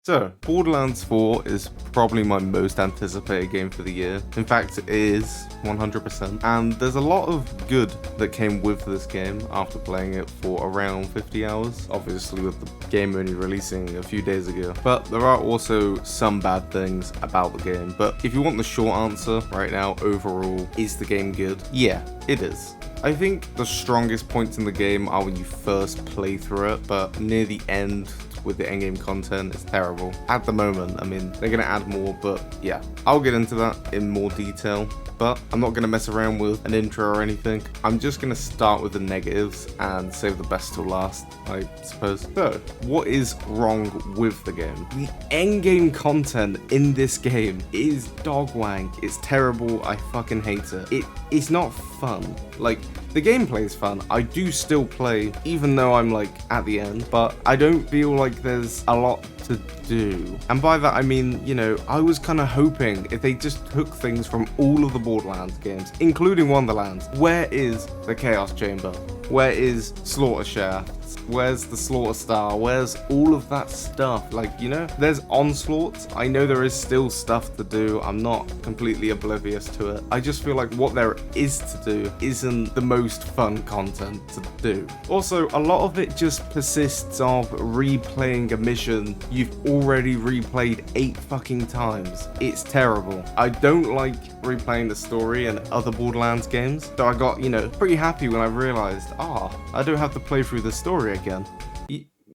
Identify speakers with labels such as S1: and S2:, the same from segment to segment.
S1: So, Borderlands 4 is probably my most anticipated game for the year. In fact, it is 100%. And there's a lot of good that came with this game after playing it for around 50 hours. Obviously, with the game only releasing a few days ago. But there are also some bad things about the game. But if you want the short answer right now, overall, is the game good? Yeah, it is. I think the strongest points in the game are when you first play through it, but near the end, with the endgame content, it's terrible. At the moment, I mean, they're gonna add more, but yeah, I'll get into that in more detail. But I'm not gonna mess around with an intro or anything. I'm just gonna start with the negatives and save the best till last, I suppose. So, what is wrong with the game? The endgame content in this game is dog wank. It's terrible. I fucking hate it. It's not fun. Like, the gameplay is fun. I do still play, even though I'm like at the end, but I don't feel like there's a lot to do. And by that I mean, you know, I was kind of hoping if they just took things from all of the Borderlands games, including Wonderlands. Where is the Chaos Chamber? Where is Slaughter Shaft? Where's the Slaughter Star? Where's all of that stuff? Like, you know, there's Onslaught. I know there is still stuff to do. I'm not completely oblivious to it. I just feel like what there is to do isn't the most fun content to do. Also, a lot of it just persists of replaying a mission you've already replayed 8 fucking times. It's terrible. I don't like replaying the story in other Borderlands games, so I got, you know, pretty happy when I realized, I don't have to play through the story again.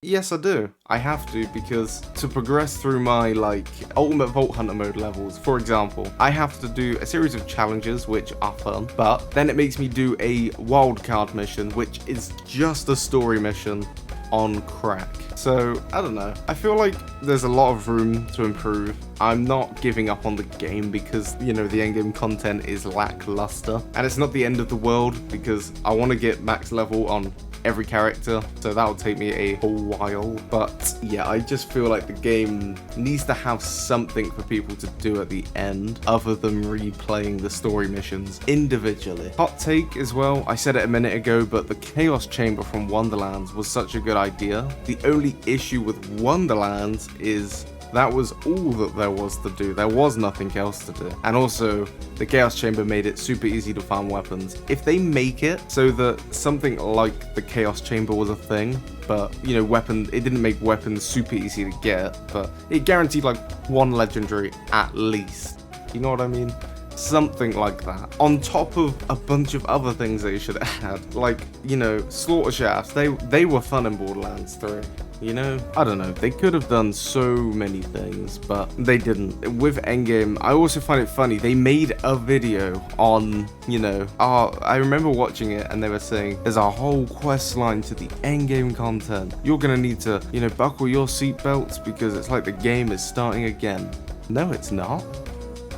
S1: Yes, I do. I have to, because to progress through my, like, Ultimate Vault Hunter mode levels, for example, I have to do a series of challenges, which are fun, but then it makes me do a wildcard mission, which is just a story mission on crack. So, I don't know. I feel like there's a lot of room to improve. I'm not giving up on the game because, you know, the endgame content is lackluster. And it's not the end of the world because I want to get max level on every character, so that'll take me a whole while. But yeah, I just feel like the game needs to have something for people to do at the end other than replaying the story missions individually. Hot take as well, I said it a minute ago, but the Chaos Chamber from Wonderlands was such a good idea. The only issue with Wonderlands is that was all that there was to do. There was nothing else to do. And also, the Chaos Chamber made it super easy to farm weapons. If they make it so that something like the Chaos Chamber was a thing, but, you know, it didn't make weapons super easy to get, but it guaranteed like 1 legendary at least. You know what I mean? Something like that. On top of a bunch of other things they should add. Like, you know, Slaughter Shafts, they were fun in Borderlands 3. You know, I don't know, they could have done so many things, but they didn't. With Endgame, I also find it funny, they made a video on, you know, I remember watching it and they were saying, there's a whole quest line to the Endgame content. You're gonna need to, you know, buckle your seatbelts because it's like the game is starting again. No, it's not.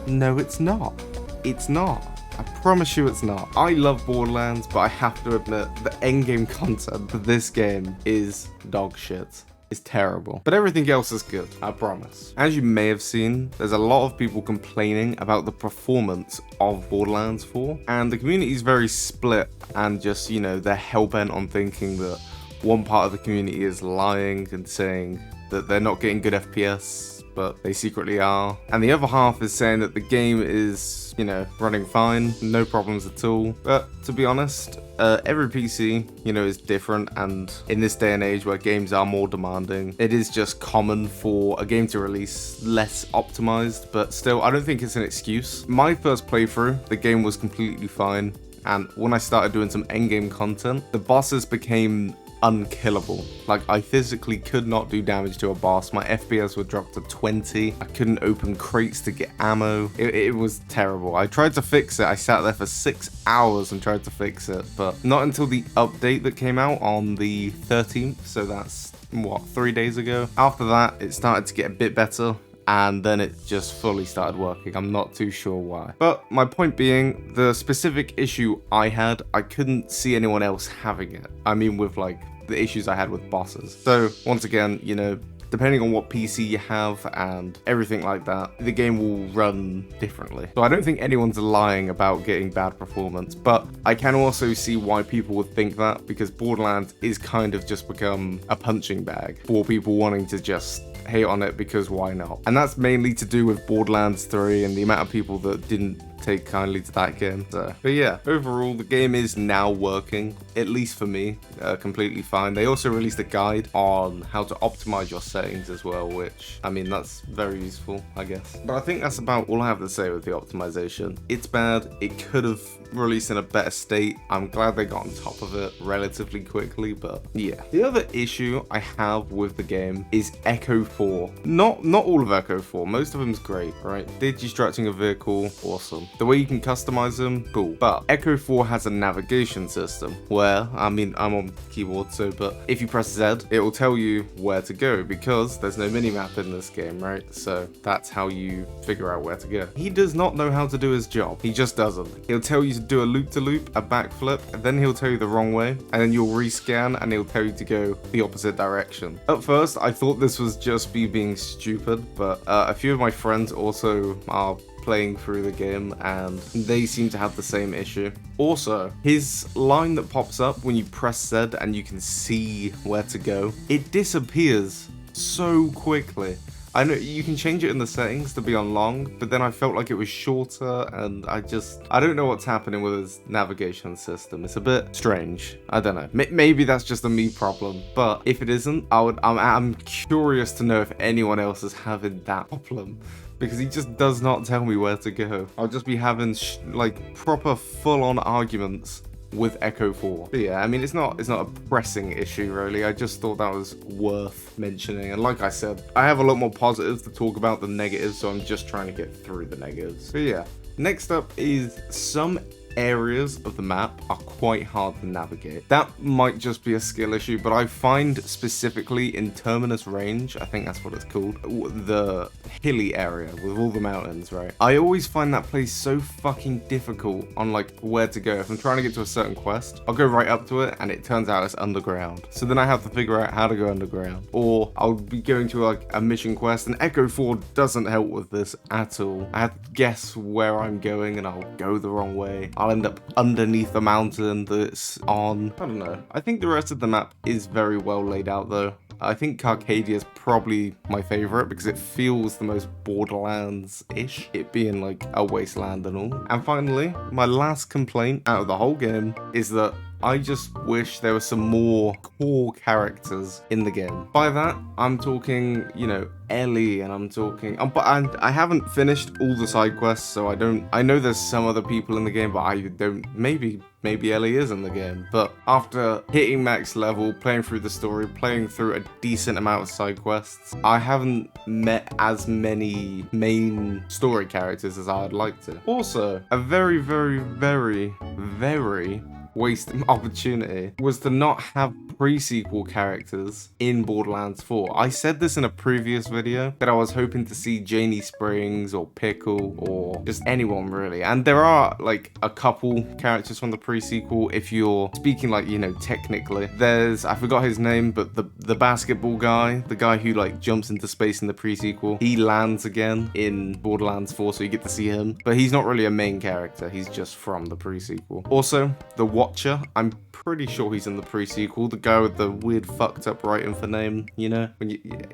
S1: No, it's not. It's not. I promise you it's not. I love Borderlands, but I have to admit the endgame content for this game is dog shit. It's terrible. But everything else is good, I promise. As you may have seen, there's a lot of people complaining about the performance of Borderlands 4, and the community is very split and just, you know, they're hell-bent on thinking that one part of the community is lying and saying that they're not getting good FPS, but they secretly are. And the other half is saying that the game is, you know, running fine, no problems at all. But to be honest, every PC, you know, is different. And in this day and age where games are more demanding, it is just common for a game to release less optimized. But still, I don't think it's an excuse. My first playthrough, the game was completely fine. And when I started doing some endgame content, the bosses became unkillable. Like, I physically could not do damage to a boss. My FPS would drop to 20. I couldn't open crates to get ammo. It was terrible. I tried to fix it. I sat there for 6 hours and tried to fix it, but not until the update that came out on the 13th, so that's, what, 3 days ago? After that, it started to get a bit better, and then it just fully started working. I'm not too sure why. But my point being, the specific issue I had, I couldn't see anyone else having it. I mean, with like the issues I had with bosses. So once again, you know, depending on what PC you have and everything like that, the game will run differently. So I don't think anyone's lying about getting bad performance, but I can also see why people would think that, because Borderlands is kind of just become a punching bag for people wanting to just hate on it because why not? And that's mainly to do with Borderlands 3 and the amount of people that didn't take kindly to that game. So, but yeah, overall the game is now working, at least for me, completely fine. They also released a guide on how to optimize your settings as well, which, I mean, that's very useful, I guess. But I think that's about all I have to say with the optimization. It's bad. It could have released in a better state. I'm glad they got on top of it relatively quickly, but yeah. The other issue I have with the game is Echo 4. Not all of Echo 4. Most of them's great, right? Digistructing a vehicle, awesome. The way you can customize them, cool. But Echo 4 has a navigation system where, I mean, I'm on keyboard, so, but if you press Z, it will tell you where to go because there's no minimap in this game, right? So that's how you figure out where to go. He does not know how to do his job. He just doesn't. He'll tell you to do a loop-to-loop, a backflip, and then he'll tell you the wrong way, and then you'll rescan and he'll tell you to go the opposite direction. At first, I thought this was just me being stupid, but a few of my friends also are playing through the game and they seem to have the same issue. Also, his line that pops up when you press Z and you can see where to go, it disappears so quickly. I know you can change it in the settings to be on long, but then I felt like it was shorter and I don't know what's happening with his navigation system. It's a bit strange. I don't know. Maybe that's just a me problem, but if it isn't, I'm curious to know if anyone else is having that problem. Because he just does not tell me where to go. I'll just be having like proper full-on arguments with Echo 4. But yeah, I mean, it's not a pressing issue really. I just thought that was worth mentioning. And like I said, I have a lot more positives to talk about than negatives, so I'm just trying to get through the negatives. But yeah, next up is some areas of the map are quite hard to navigate. That might just be a skill issue, but I find specifically in Terminus Range, I think that's what it's called, the hilly area with all the mountains, right? I always find that place so fucking difficult on like where to go. If I'm trying to get to a certain quest, I'll go right up to it and it turns out it's underground. So then I have to figure out how to go underground. Or I'll be going to like a mission quest and Echo 4 doesn't help with this at all. I have to guess where I'm going and I'll go the wrong way. I'll end up underneath the mountain that's on. I don't know. I think the rest of the map is very well laid out though. I think Carcadia is probably my favorite because it feels the most Borderlands-ish, it being like a wasteland and all. And finally, my last complaint out of the whole game is that I just wish there were some more core characters in the game. By that, I'm talking, you know, Ellie, and I'm talking, but I haven't finished all the side quests, so I know there's some other people in the game, but I don't, maybe Ellie is in the game. But after hitting max level, playing through the story, playing through a decent amount of side quests, I haven't met as many main story characters as I'd like to. Also, a very, very, very, very wasted opportunity was to not have pre-sequel characters in Borderlands 4. I said this in a previous video that I was hoping to see Janie Springs or Pickle or just anyone really. And there are like a couple characters from the pre-sequel if you're speaking like, you know, technically. There's, I forgot his name, but the basketball guy, the guy who like jumps into space in the pre-sequel, he lands again in Borderlands 4, so you get to see him. But he's not really a main character, he's just from the pre-sequel. Also, the Watcher, I'm pretty sure he's in the pre-sequel, the guy with the weird fucked up writing for name, you know?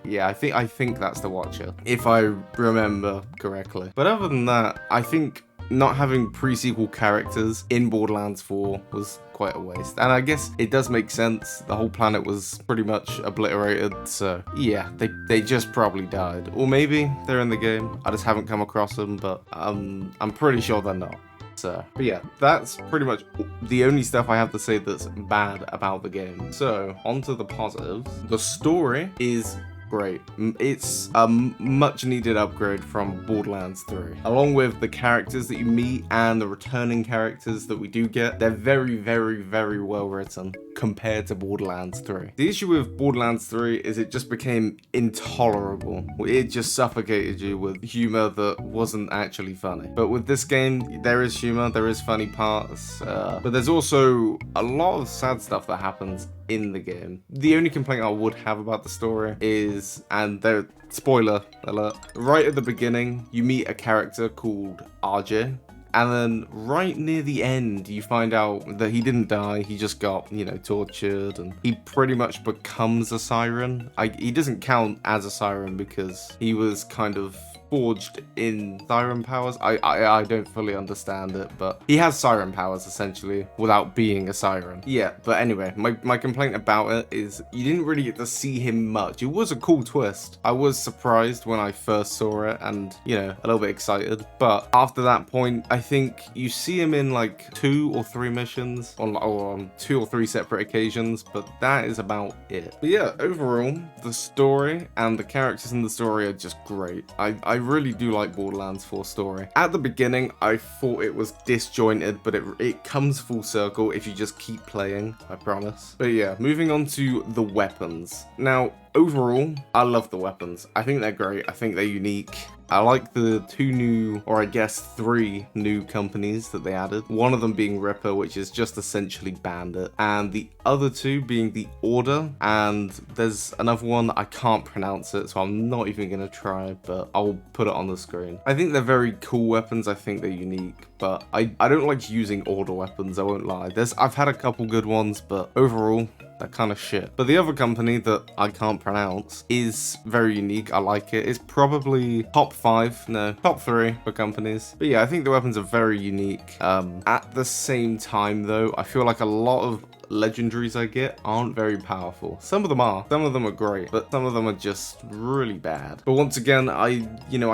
S1: Yeah, I think that's the Watcher, if I remember correctly. But other than that, I think not having pre-sequel characters in Borderlands 4 was quite a waste. And I guess it does make sense, the whole planet was pretty much obliterated, so yeah, they just probably died. Or maybe they're in the game, I just haven't come across them, but I'm pretty sure they're not. So, but yeah, that's pretty much the only stuff I have to say that's bad about the game. So, on to the positives. The story is great. It's a much needed upgrade from Borderlands 3. Along with the characters that you meet and the returning characters that we do get, they're very, very, very well written compared to Borderlands 3. The issue with Borderlands 3 is it just became intolerable. It just suffocated you with humor that wasn't actually funny. But with this game, there is humor, there is funny parts, but there's also a lot of sad stuff that happens in the game. The only complaint I would have about the story is, and there, spoiler alert, right at the beginning, you meet a character called RJ. And then right near the end, you find out that he didn't die. He just got, you know, tortured, and he pretty much becomes a siren. He doesn't count as a siren because he was kind of forged in siren powers. I don't fully understand it, but he has siren powers essentially without being a siren. Yeah, but anyway, my complaint about it is you didn't really get to see him much. It was a cool twist. I was surprised when I first saw it and, you know, a little bit excited. But after that point, I think you see him in like 2 or 3 missions on 2 or 3 separate occasions, but that is about it. But yeah, overall, the story and the characters in the story are just great. I really do like Borderlands 4 story. At the beginning, I thought it was disjointed, but it comes full circle if you just keep playing, I promise. But yeah, moving on to the weapons. Now, overall, I love the weapons. I think they're great. I think they're unique. I like the 2 new, or I guess 3 new companies that they added. One of them being Ripper, which is just essentially Bandit, and the other 2 being the Order, and there's another one that I can't pronounce it, so I'm not even gonna try, but I'll put it on the screen. I think they're very cool weapons. I think they're unique, but I don't like using Order weapons, I won't lie. I've had a couple good ones, but overall, they're kind of shit. But the other company that I can't pronounce is very unique. I like it. It's probably top 3 for companies. But yeah, I think the weapons are very unique. At the same time though, I feel like a lot of legendaries I get aren't very powerful. Some of them are. Some of them are great, but some of them are just really bad. But once again, I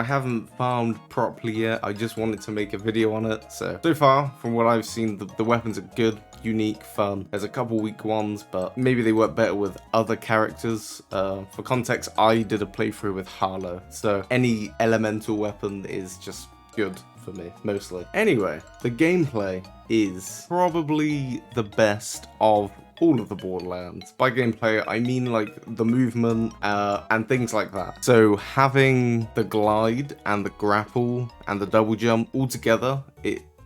S1: haven't farmed properly yet. I just wanted to make a video on it. So far, from what I've seen, the weapons are good, unique, fun. There's a couple weak ones, but maybe they work better with other characters. For context, I did a playthrough with Harlow, so any elemental weapon is just good for me, mostly. Anyway, the gameplay is probably the best of all of the Borderlands. By gameplay, I mean like the movement and things like that. So having the glide and the grapple and the double jump all together,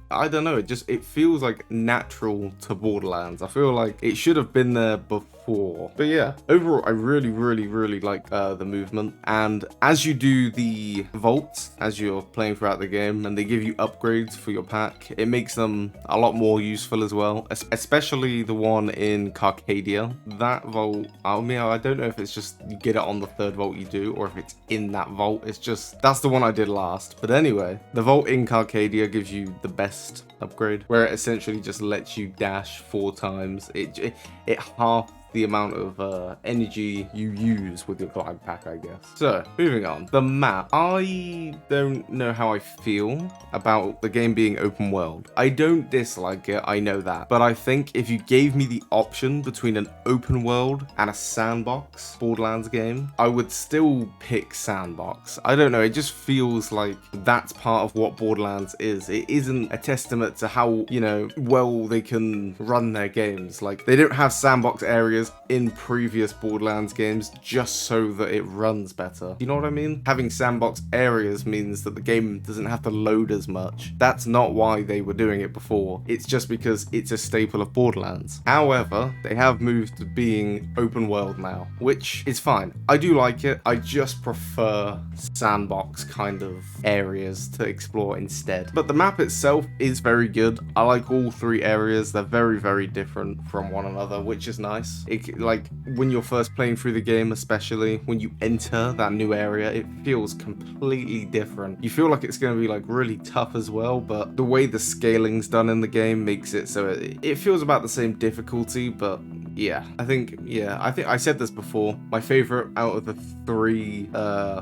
S1: I don't know, it feels like natural to Borderlands. I feel like it should have been there before. But yeah, overall, I really, really, really like the movement. And as you do the vaults, as you're playing throughout the game, and they give you upgrades for your pack, it makes them a lot more useful as well, especially the one in Carcadia. That vault, I mean, I don't know if it's just you get it on the 3rd vault you do, or if it's in that vault. It's just, that's the one I did last. But anyway, the vault in Carcadia gives you the best upgrade, where it essentially just lets you dash 4 times. It half the amount of energy you use with your glide pack, I guess. So, moving on. The map. I don't know how I feel about the game being open world. I don't dislike it, I know that. But I think if you gave me the option between an open world and a sandbox Borderlands game, I would still pick sandbox. I don't know, it just feels like that's part of what Borderlands is. It isn't a testament to how, well they can run their games. Like, they don't have sandbox areas in previous Borderlands games just so that it runs better. You know what I mean? Having sandbox areas means that the game doesn't have to load as much. That's not why they were doing it before. It's just because it's a staple of Borderlands. However, they have moved to being open world now, which is fine. I do like it. I just prefer sandbox kind of areas to explore instead. But the map itself is very good. I like all 3 areas. They're very, very different from one another, which is nice. Like, when you're first playing through the game, especially when you enter that new area, it feels completely different. You feel like it's going to be like really tough as well, but the way the scaling's done in the game makes it so it feels about the same difficulty. But yeah, I think I said this before, my favorite out of the 3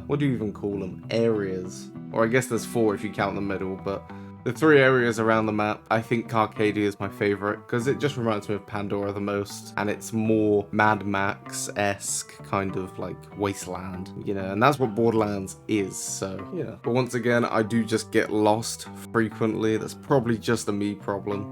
S1: what do you even call them, areas, or I guess there's 4 if you count the middle, but the 3 areas around the map, I think Carcadia is my favorite because it just reminds me of Pandora the most, and it's more Mad Max-esque kind of like wasteland, and that's what Borderlands is, so yeah. But once again, I do just get lost frequently. That's probably just a me problem,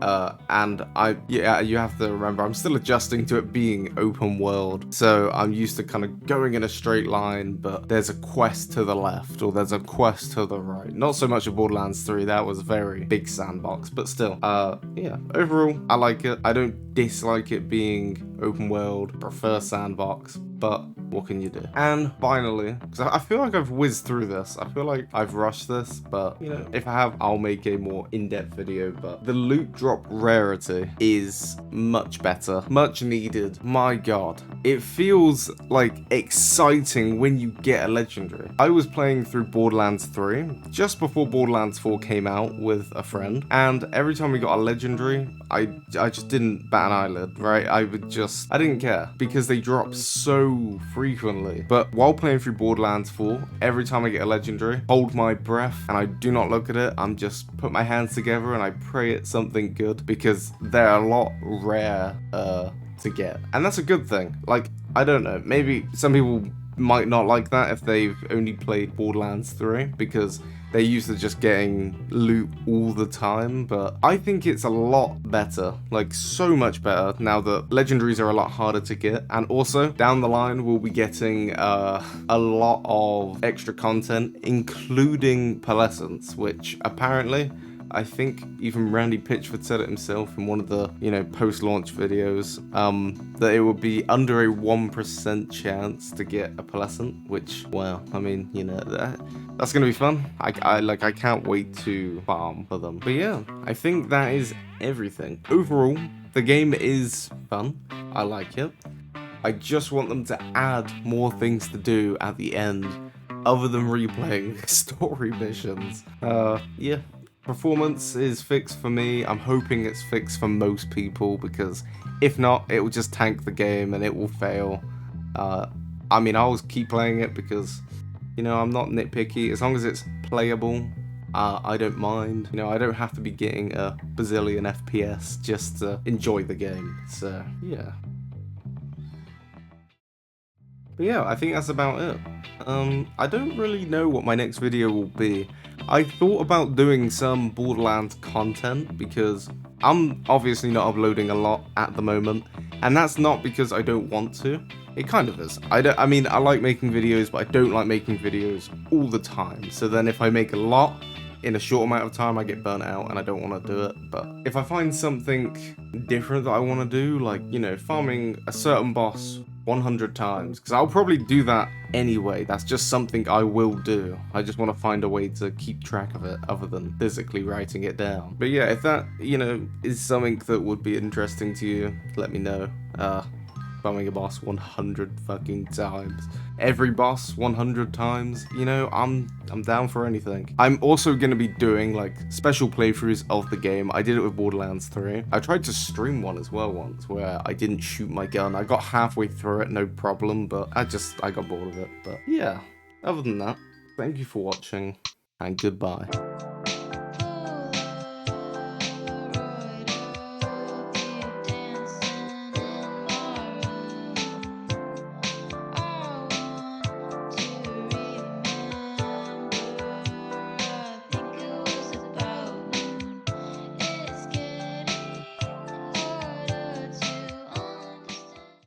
S1: and you have to remember, I'm still adjusting to it being open world, so I'm used to kind of going in a straight line, but there's a quest to the left or there's a quest to the right. Not so much of Borderlands 3, that was very big sandbox, but still, yeah, overall, I like it. I don't dislike it being open world, prefer sandbox, but what can you do? And finally, because I feel like I've whizzed through this. I feel like I've rushed this, but you know, if I have, I'll make a more in-depth video. But the loot drop rarity is much better, much needed. My God, it feels like exciting when you get a legendary. I was playing through Borderlands 3 just before Borderlands 4 came out with a friend, and every time we got a legendary, I just didn't bat an eyelid, right? I didn't care because they drop so frequently. But while playing through Borderlands 4, every time I get a legendary, hold my breath and I do not look at it. I'm just put my hands together and I pray it's something good, because they're a lot rare to get, and that's a good thing. Like, I don't know, maybe some people might not like that if they've only played Borderlands 3, because they're used to just getting loot all the time, but I think it's a lot better, like so much better, now that legendaries are a lot harder to get. And also, down the line, we'll be getting a lot of extra content, including Pearlescence, which apparently, I think even Randy Pitchford said it himself in one of the, you know, post-launch videos, that it would be under a 1% chance to get a Pearlescent, which, well, I mean, you know, that's gonna be fun. I can't wait to farm for them. But yeah, I think that is everything. Overall, the game is fun. I like it. I just want them to add more things to do at the end, other than replaying story missions. Yeah. Performance is fixed for me. I'm hoping it's fixed for most people, because if not, it will just tank the game and it will fail. I mean, I'll keep playing it because, you know, I'm not nitpicky. As long as it's playable, I don't mind. You know, I don't have to be getting a bazillion FPS just to enjoy the game. So, yeah. But yeah, I think that's about it. I don't really know what my next video will be. I thought about doing some Borderlands content, because I'm obviously not uploading a lot at the moment, and that's not because I don't want to. It kind of is. I mean, I like making videos, but I don't like making videos all the time. So then if I make a lot in a short amount of time, I get burnt out and I don't want to do it. But if I find something different that I want to do, like, you know, farming a certain boss 100 times, because I'll probably do that anyway. That's just something I will do. I just want to find a way to keep track of it other than physically writing it down. But yeah, if that, you know, is something that would be interesting to you, let me know. Farming a boss 100 fucking times. Every boss 100 times. You know, I'm down for anything. I'm also going to be doing, like, special playthroughs of the game. I did it with Borderlands 3. I tried to stream one as well once, where I didn't shoot my gun. I got halfway through it, no problem, but I got bored of it. But yeah, other than that, thank you for watching, and goodbye.